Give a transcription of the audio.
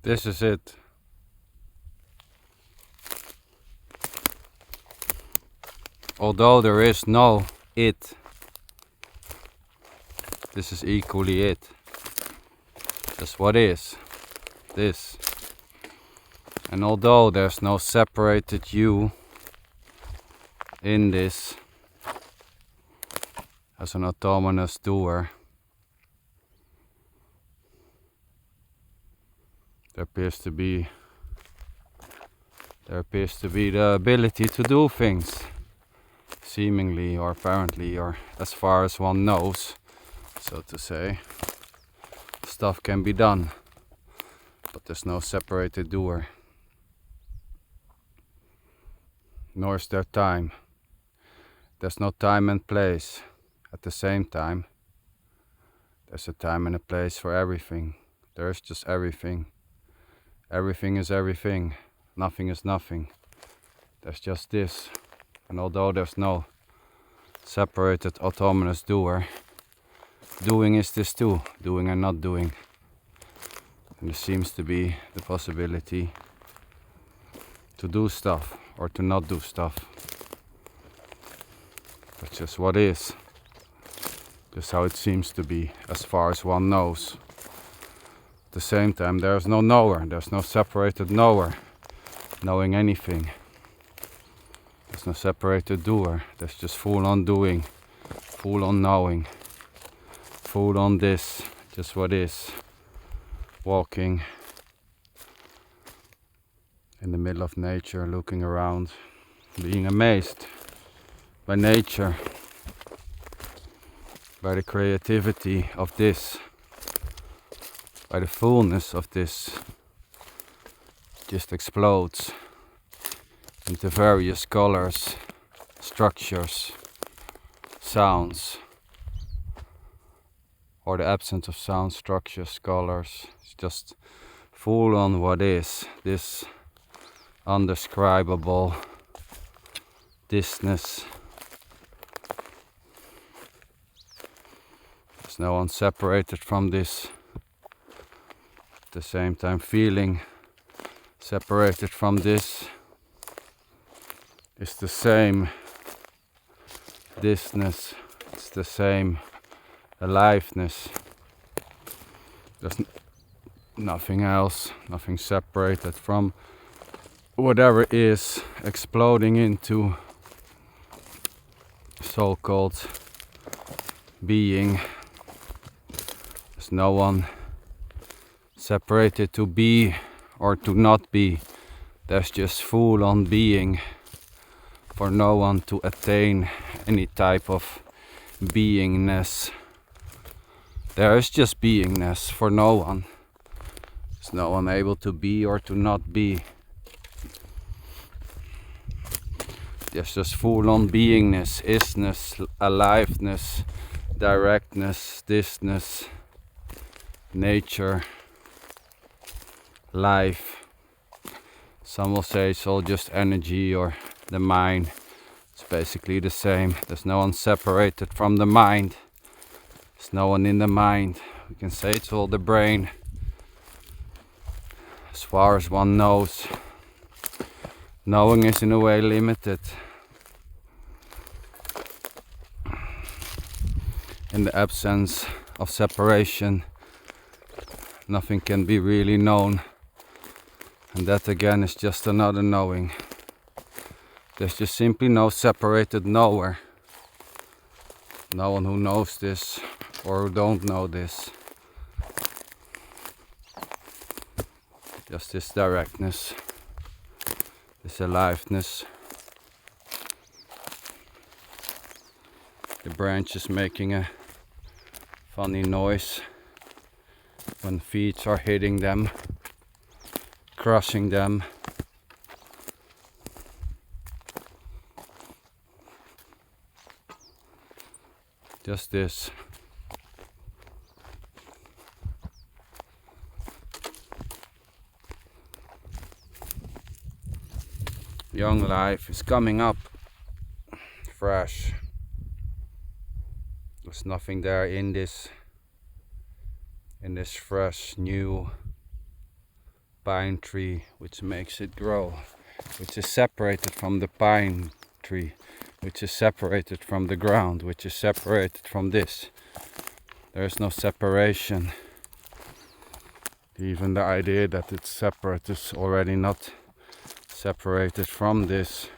This is it. Although there is no it, this is equally it. Just what is. This. And although there's no separated you in this as an autonomous doer, there appears to be the ability to do things, seemingly or apparently, or as far as one knows, so to say. Stuff can be done, but there's no separated doer. Nor is there time. There's no time and place at the same time. There's a time and a place for everything. There's just everything. Everything is everything. Nothing is nothing. There's just this. And although there's no separated autonomous doer, doing is this too. Doing and not doing. And there seems to be the possibility to do stuff or to not do stuff. That's just what is. Just how it seems to be, as far as one knows. At the same time, there's no knower. There's no separated knower knowing anything. There's no separated doer. There's just full on doing, full on knowing, full on this, just what is. Walking in the middle of nature, looking around, being amazed by nature, by the creativity of this, by the fullness of this. Just explodes into various colors, structures, sounds, or the absence of sound, structures, colors. It's just full on what is, this undescribable thisness. There's no one separated from this. At the same time, feeling separated from this is the same thisness. It's the same aliveness. There's nothing else, nothing separated from whatever is exploding into so-called being. There's no one separated to be or to not be. There's just full on being for no one to attain any type of beingness. There is just beingness for no one. There's no one able to be or to not be. There's just full on beingness, isness, aliveness, directness, thisness, nature, life. Some will say it's all just energy or the mind. It's basically the same. There's no one separated from the mind. There's no one in the mind. We can say it's all the brain. As far as one knows. Knowing is in a way limited. In the absence of separation, nothing can be really known. And that again is just another knowing. There's just simply no separated knower. No one who knows this or who don't know this. Just this directness, this aliveness. The branches making a funny noise when feet are hitting them, crushing them. Just this. Young life is coming up fresh. There's nothing there in this fresh new pine tree which makes it grow, which is separated from the pine tree, which is separated from the ground, which is separated from this. There is no separation. Even the idea that it's separate is already not separated from this.